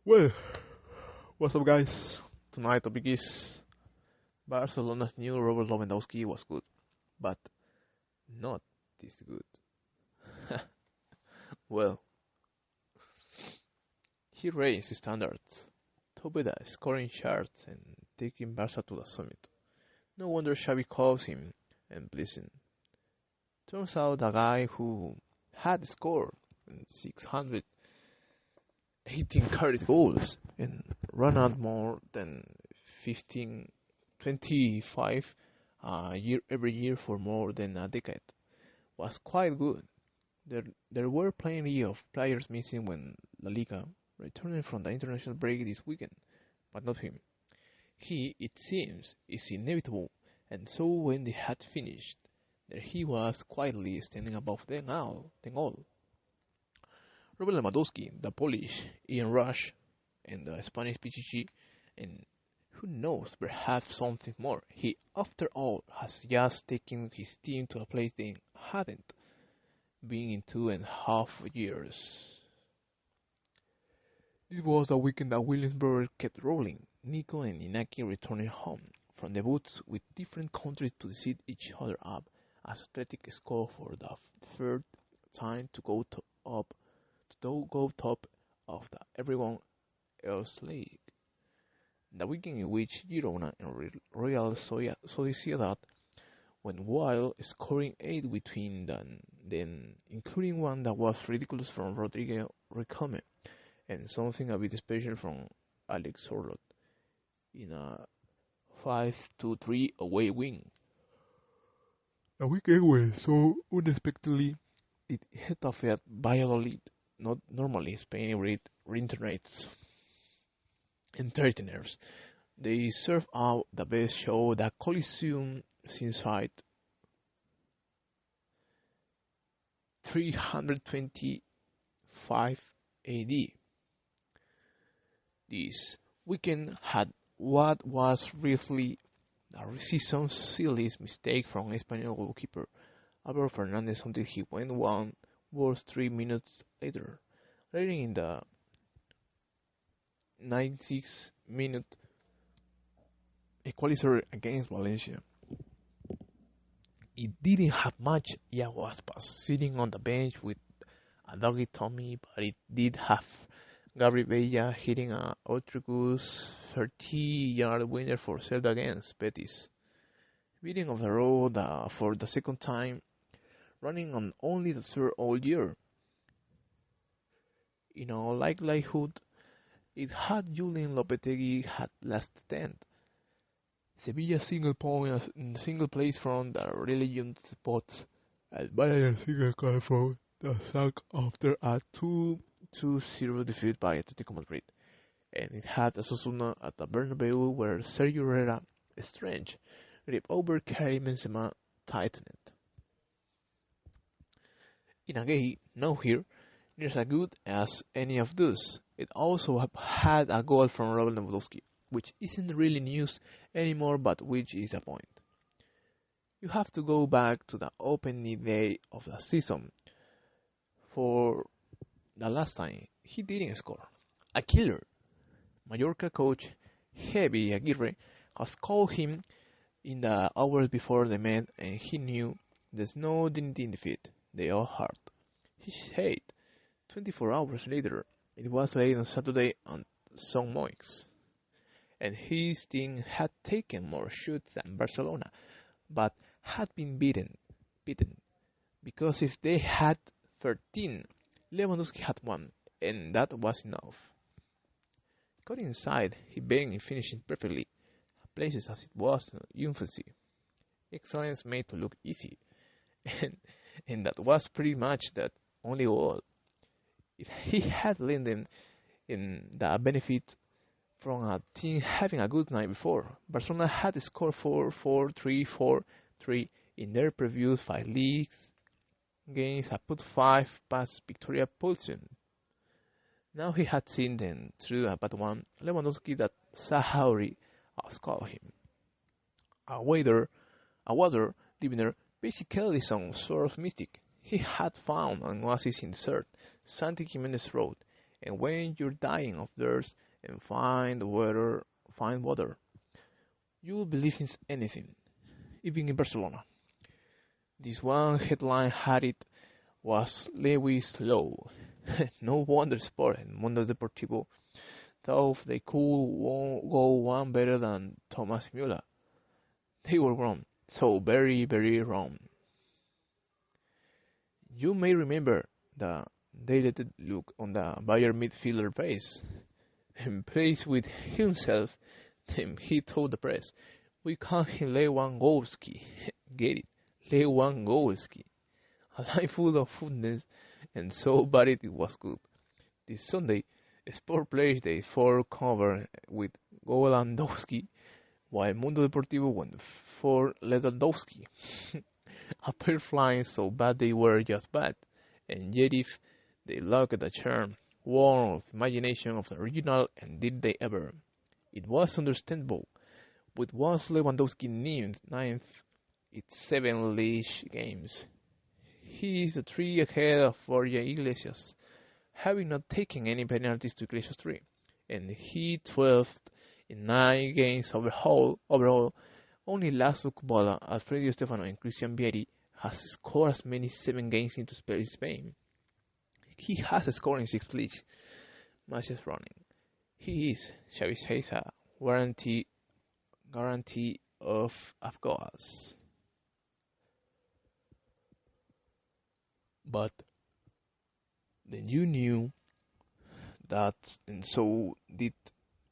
Well, what's up, guys? Tonight's topic is Barcelona's new Robert Lewandowski was good, but not this good. Well, he raised standards, topped the scoring charts, and taking Barca to the summit. No wonder Xavi calls him and pleasing. Turns out the guy who had scored 618 career goals and run out more than 15, 25 year every year for more than a decade was quite good. There were plenty of players missing when La Liga returning from the international break this weekend, but not him. He, it seems, is inevitable, and so when they had finished, there he was quietly standing above them all. Robert Lewandowski, the Polish Ian Rush, and the Spanish PGG, and who knows, perhaps something more. He, after all, has just taken his team to a place they hadn't been in 2.5 years. This was the weekend that Williamsburg kept rolling, Nico and Inaki returning home from the boots with different countries to set each other up as Athletic scored for the third time to go top of the everyone else league. The weekend in which Girona and Real Sociedad went wild, scoring 8 between them, then including one that was ridiculous from Rodrigo Riquelme and something a bit special from Alex Sorlot in a 5-3 away win. The weekend went so unexpectedly it hit off at Valladolid, not normally Spain reintegrates entertainers. They serve out the best show the Coliseum since 325 AD. This weekend had what was briefly a season's silliest mistake from Espanyol goalkeeper Álvaro Fernández until he went one worse 3 minutes later. Later in the 96th minute equalizer against Valencia. It didn't have much Iago Aspas sitting on the bench with a doggy Tommy, but it did have Gabri Bella hitting a outrageous 30-yard winner for Celta against Betis. Beating of the road for the second time, running on only the third all year. In all likelihood, it had Julian Lopetegui had last stand. Sevilla single place from the relegation spot, and Bayern single card from the sack after a 2-0 defeat by Atletico Madrid. And it had Osasuna at the Bernabeu where Sergio Herrera, strange, ripped over Karim Benzema, tightened it. In a game, now here, near as good as any of those. It also had a goal from Robert Lewandowski, which isn't really news anymore, but which is a point. You have to go back to the opening day of the season for the last time he didn't score. A killer. Mallorca coach Javi Aguirre has called him in the hours before the match, and he knew there's no dignity in defeat. They all hard. He said 24 hours later, it was late on Saturday on St. Moix, and his team had taken more shots than Barcelona, but had been beaten, because if they had 13, Lewandowski had 1, and that was enough. Got inside, he began finishing perfectly, places as it was infancy. Excellence made to look easy, and that was pretty much that only all. If he had lent them in the benefit from a team having a good night before, Barcelona had scored 4-4-3, 4-3 in their previous 5 leagues games, a put 5 past Victoria Pulsen. Now he had seen them through a bad one, Lewandowski that Sahauri has called him. A water diviner, basically some sort of mystic. He had found an oasis in the desert, Santi Jimenez Road, And when you're dying of thirst and find water, you will believe in anything, even in Barcelona. This one headline had it was Lewis Low. No wonder Sport and Mundo Deportivo thought they could go one better than Thomas Müller. They were wrong, so very, very wrong. You may remember the dilated look on the Bayern midfielder's face. And pleased with himself, then he told the press, "We call him Lewandowski." Get it? Lewandowski. A line full of footness, and so bad it was good. This Sunday, Sport played the four cover with Lewandowski, while Mundo Deportivo went for Lewandowski. A pair flying so bad they were just bad, and yet if they lacked the charm, warmth, of imagination of the original, and did they ever? It was understandable, but was Lewandowski named ninth in 7 league games? He is 3 ahead of Borja Iglesias, having not taken any penalties to Iglesias 3, and he 12th in 9 games overall. Only Laszlo Kubala, Alfredo Stefano, and Christian Vieri has scored as many 7 games into Spain. He has scored in 6 league matches running. He is, Xavi says, a guarantee of goals. But then you knew that, and so did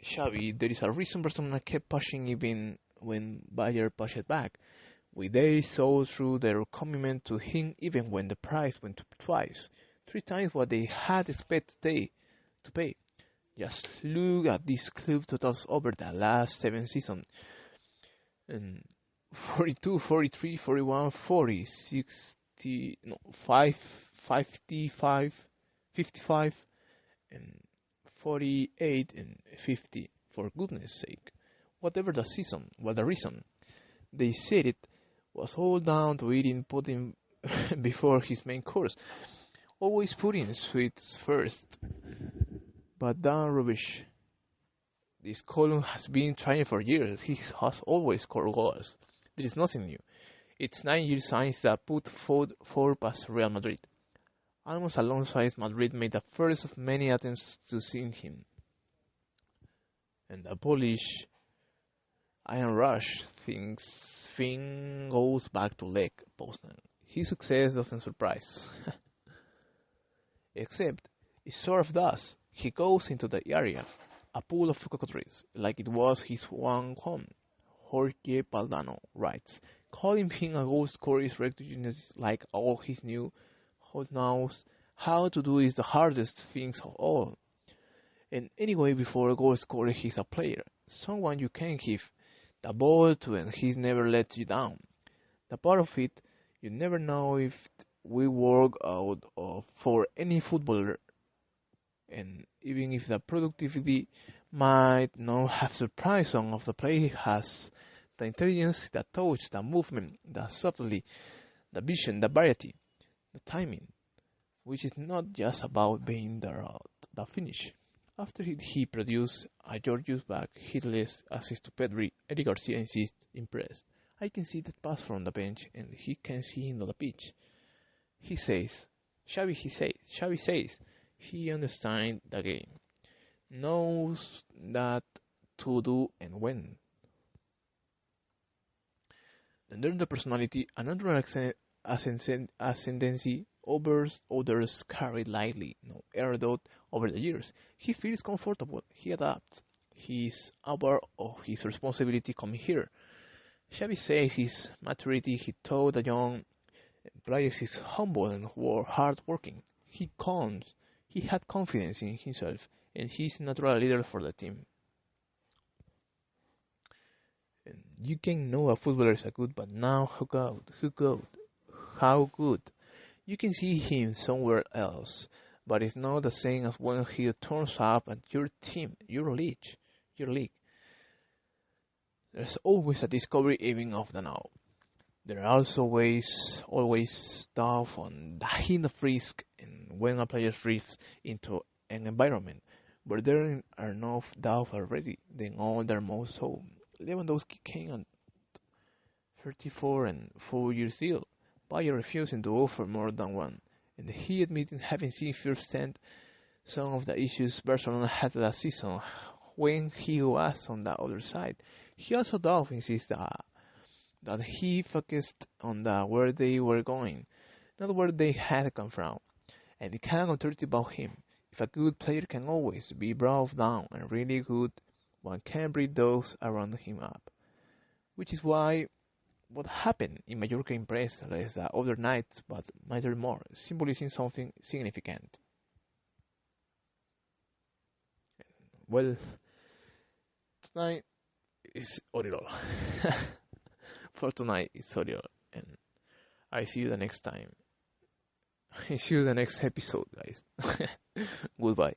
Xavi. There is a reason Barcelona kept pushing even when Bayern pushed back. They saw through their commitment to him even when the price went up twice, 3 times what they had expected to pay. Just look at these club totals over the last 7 seasons. And 42, 43, 41, 40, 60, no, 55, 55, and 48 and 50. For goodness sake, whatever the reason, they said it was all down to eating pudding before his main course. Always putting sweets first. But damn rubbish. This column has been trying for years. He has always scored goals. There is nothing new. It's 9 years since that put 4 past Real Madrid. Almost alongside Madrid made the first of many attempts to sink him. And the Polish Iron Rush thing goes back to Lech Poznan. His success doesn't surprise. Except, it sort of does. He goes into the area, a pool of cockatoos, like it was his one home. Jorge Paldano writes, calling him a goal scorer is recognize like all his new knows how to do is the hardest things of all. And anyway, before a goal scorer, he's a player, someone you can give the ball to and he's never let you down. The part of it, you never know if we work out for any footballer, and even if the productivity might not have surprised some of the play, he has the intelligence, the touch, the movement, the subtlety, the vision, the variety, the timing, which is not just about being the finish. After he produced a Georgius back hitless assist to Pedri, Eric Garcia insists, impressed. I can see that pass from the bench and he can see him on the pitch. Xavi says, he understands the game, knows that to do and when. And there's the personality, a natural ascendancy over others carried lightly, no error over the years. He feels comfortable, he adapts. He is aware of his responsibility coming here. Xavi says his maturity, he taught the young players is humble and hard-working. He had confidence in himself, and he's a natural leader for the team. And you can know a footballer is a good, but now how good? You can see him somewhere else, but it's not the same as when he turns up at your team, your league. There's always a discovery even of the now. There are also always stuff on the hint of risk, and when a player drifts into an environment where there are no doubt already, then all the more so. Lewandowski came at 34 and 4 years old, Bayer refusing to offer more than one, and he admitted having seen firsthand some of the issues Barcelona had last season when he was on the other side. He also does insist that he focused on where they were going, not where they had come from, and the kind of authority about him. If a good player can always be brought down and really good, one can bring those around him up. Which is why what happened in Mallorca impressed less the other nights but mattered more, symbolizing something significant. Well, tonight is Oriol. For tonight it's Oriol, and I see you the next time. I see you the next episode, guys. Goodbye.